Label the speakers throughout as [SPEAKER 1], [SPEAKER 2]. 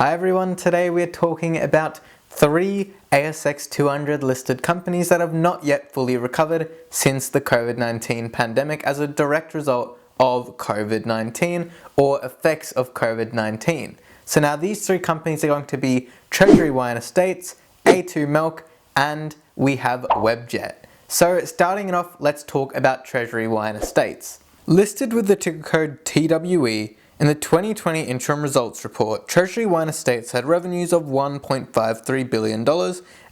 [SPEAKER 1] Hi everyone, today we're talking about 3 ASX 200 listed companies that have not yet fully recovered since the COVID-19 pandemic as a direct result of COVID-19 or effects of COVID-19. So now these 3 companies are going to be Treasury Wine Estates, A2 Milk, and we have Webjet. So starting it off, let's talk about Treasury Wine Estates. Listed with the ticker code TWE, in the 2020 interim results report, Treasury Wine Estates had revenues of $1.53 billion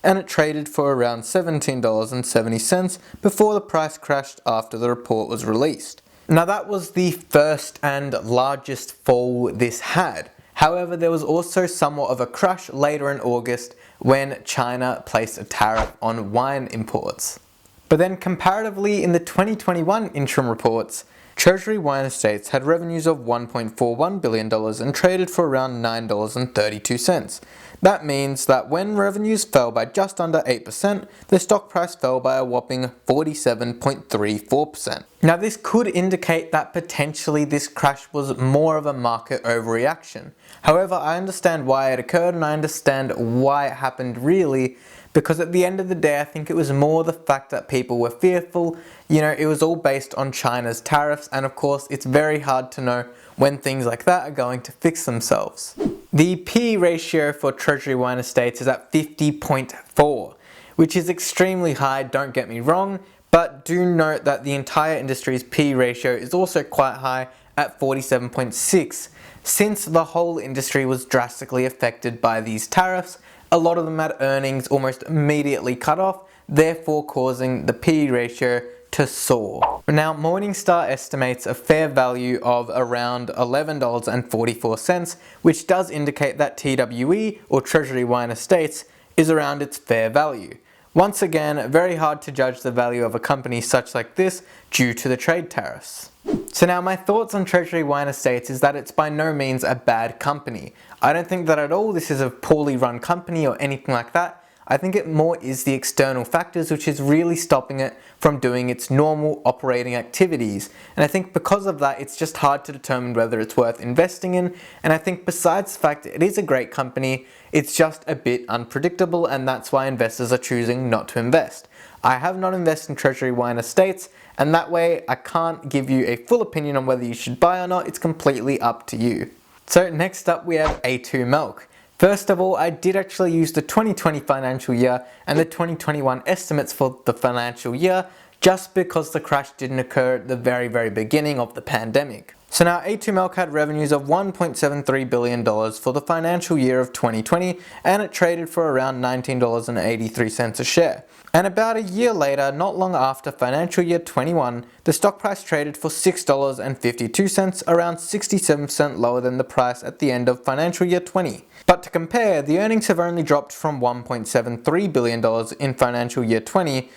[SPEAKER 1] and it traded for around $17.70 before the price crashed after the report was released. Now that was the first and largest fall this had. However, there was also somewhat of a crash later in August when China placed a tariff on wine imports. But then comparatively in the 2021 interim reports, Treasury Wine Estates had revenues of $1.41 billion and traded for around $9.32. That means that when revenues fell by just under 8%, the stock price fell by a whopping 47.34%. Now this could indicate that potentially this crash was more of a market overreaction. However, I understand why it occurred and I understand why it happened really, because at the end of the day I think it was more the fact that people were fearful. You know, it was all based on China's tariffs, and of course it's very hard to know when things like that are going to fix themselves. The PE ratio for Treasury Wine Estates is at 50.4, which is extremely high, don't get me wrong, but do note that the entire industry's PE ratio is also quite high at 47.6. Since the whole industry was drastically affected by these tariffs, a lot of them had earnings almost immediately cut off, therefore causing the PE ratio to soar. Now Morningstar estimates a fair value of around $11.44, which does indicate that TWE or Treasury Wine Estates is around its fair value. Once again, very hard to judge the value of a company such like this due to the trade tariffs. So now my thoughts on Treasury Wine Estates is that it's by no means a bad company. I don't think that at all this is a poorly run company or anything like that. I think it more is the external factors which is really stopping it from doing its normal operating activities. And I think because of that, it's just hard to determine whether it's worth investing in. And I think besides the fact that it is a great company, it's just a bit unpredictable, and that's why investors are choosing not to invest. I have not invested in Treasury Wine Estates, and that way I can't give you a full opinion on whether you should buy or not. It's completely up to you. So next up we have A2 Milk. First of all, I did actually use the 2020 financial year and the 2021 estimates for the financial year just because the crash didn't occur at the very beginning of the pandemic. So now A2 Milk had revenues of $1.73 billion for the financial year of 2020 and it traded for around $19.83 a share. And about a year later, not long after financial year 21, the stock price traded for $6.52, around 67% lower than the price at the end of financial year 20. But to compare, the earnings have only dropped from $1.73 billion in financial year 20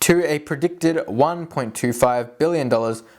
[SPEAKER 1] to a predicted $1.25 billion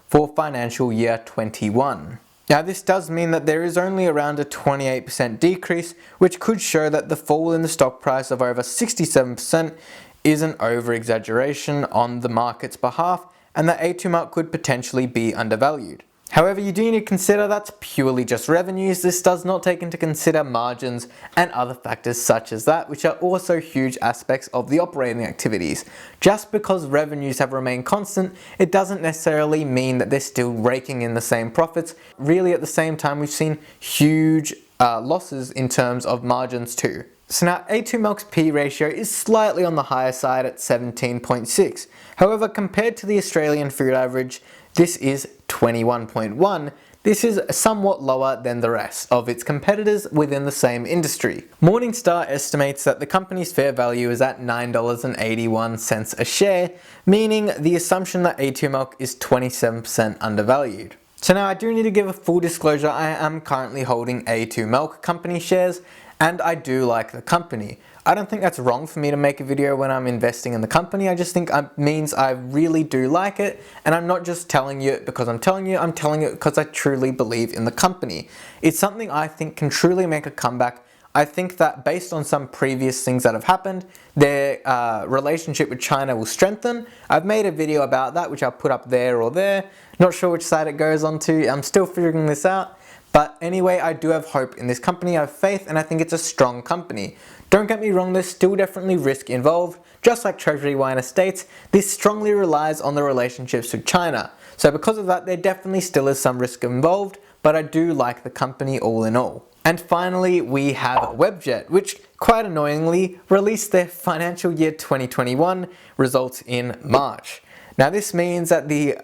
[SPEAKER 1] for financial year 21. Now this does mean that there is only around a 28% decrease, which could show that the fall in the stock price of over 67% is an over-exaggeration on the market's behalf, and that A2 Milk could potentially be undervalued. However, you do need to consider that's purely just revenues. This does not take into consider margins and other factors such as that, which are also huge aspects of the operating activities. Just because revenues have remained constant, it doesn't necessarily mean that they're still raking in the same profits. Really, at the same time, we've seen huge losses in terms of margins too. So now A2 Milk's P ratio is slightly on the higher side at 17.6. However, compared to the Australian food average, this is 21.1. This is somewhat lower than the rest of its competitors within the same industry. Morningstar estimates that the company's fair value is at $9.81 a share, meaning the assumption that A2 Milk is 27% undervalued. So now I do need to give a full disclosure. I am currently holding A2 Milk company shares, and I do like the company. I don't think that's wrong for me to make a video when I'm investing in the company. I just think it means I really do like it, and I'm not just telling you it because I'm telling you it because I truly believe in the company. It's something I think can truly make a comeback. I think that based on some previous things that have happened, their relationship with China will strengthen. I've made a video about that, which I'll put up there or there. Not sure which side it goes onto. I'm still figuring this out. But anyway, I do have hope in this company, I have faith, and I think it's a strong company. Don't get me wrong, there's still definitely risk involved. Just like Treasury Wine Estates, this strongly relies on the relationships with China. So because of that, there definitely still is some risk involved, but I do like the company all in all. And finally, we have Webjet, which quite annoyingly released their financial year 2021 results in March. Now this means that the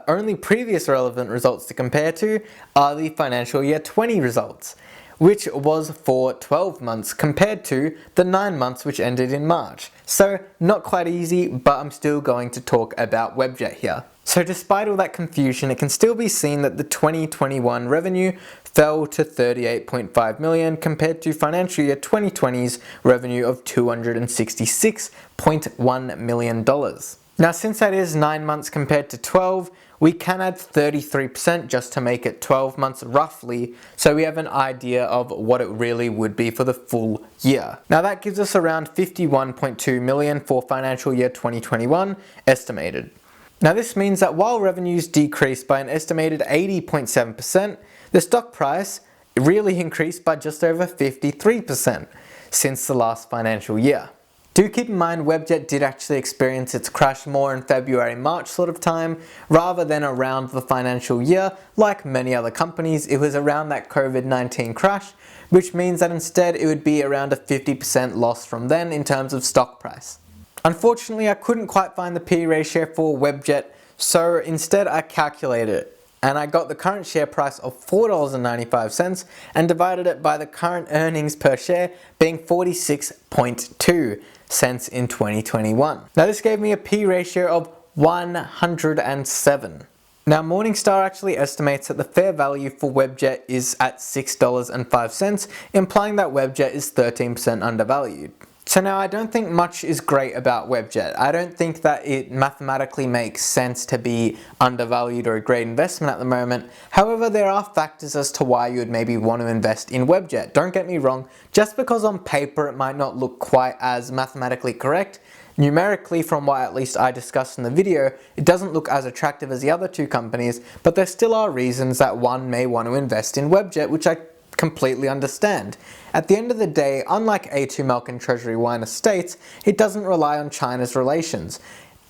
[SPEAKER 1] only previous relevant results to compare to are the financial year 20 results, which was for 12 months compared to the 9 months which ended in March. So not quite easy, but I'm still going to talk about Webjet here. So despite all that confusion, it can still be seen that the 2021 revenue fell to 38.5 million compared to financial year 2020's revenue of $266.1 million. Now since that is 9 months compared to 12, we can add 33% just to make it 12 months roughly, so we have an idea of what it really would be for the full year. Now that gives us around 51.2 million for financial year 2021 estimated. Now this means that while revenues decreased by an estimated 80.7%, the stock price really increased by just over 53% since the last financial year. Do keep in mind Webjet did actually experience its crash more in February-March sort of time, rather than around the financial year. Like many other companies, it was around that COVID-19 crash, which means that instead it would be around a 50% loss from then in terms of stock price. Unfortunately, I couldn't quite find the P/E ratio for Webjet, so instead I calculated it. And I got the current share price of $4.95 and divided it by the current earnings per share being 46.2 cents in 2021. Now this gave me a P ratio of 107. Now Morningstar actually estimates that the fair value for Webjet is at $6.05, implying that Webjet is 13% undervalued. So now I don't think much is great about Webjet. I don't think that it mathematically makes sense to be undervalued or a great investment at the moment. However, there are factors as to why you would maybe want to invest in Webjet. Don't get me wrong, just because on paper it might not look quite as mathematically correct, numerically from what at least I discussed in the video, it doesn't look as attractive as the other two companies, but there still are reasons that one may want to invest in Webjet, which I completely understand. At the end of the day, unlike A2 Milk and Treasury Wine Estates, it doesn't rely on China's relations.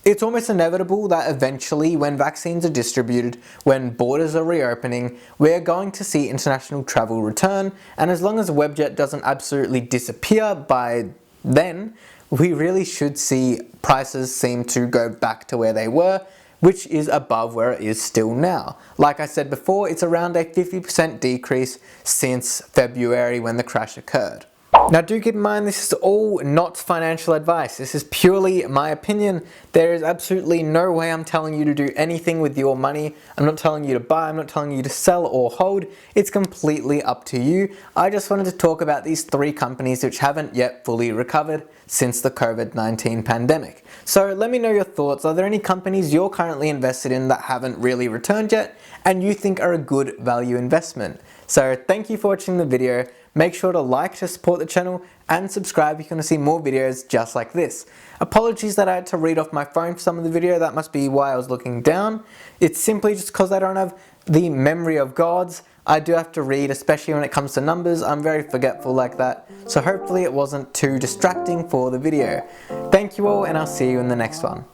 [SPEAKER 1] It's almost inevitable that eventually, when vaccines are distributed, when borders are reopening, we're going to see international travel return, and as long as Webjet doesn't absolutely disappear by then, we really should see prices seem to go back to where they were, which is above where it is still now. Like I said before, it's around a 50% decrease since February when the crash occurred. Now do keep in mind, this is all not financial advice. This is purely my opinion. There is absolutely no way I'm telling you to do anything with your money. I'm not telling you to buy, I'm not telling you to sell or hold. It's completely up to you. I just wanted to talk about these three companies which haven't yet fully recovered since the COVID-19 pandemic. So let me know your thoughts. Are there any companies you're currently invested in that haven't really returned yet and you think are a good value investment? So thank you for watching the video. Make sure to like to support the channel and subscribe if you want to see more videos just like this. Apologies that I had to read off my phone for some of the video, that must be why I was looking down. It's simply just because I don't have the memory of gods. I do have to read, especially when it comes to numbers. I'm very forgetful like that, so hopefully it wasn't too distracting for the video. Thank you all, and I'll see you in the next one.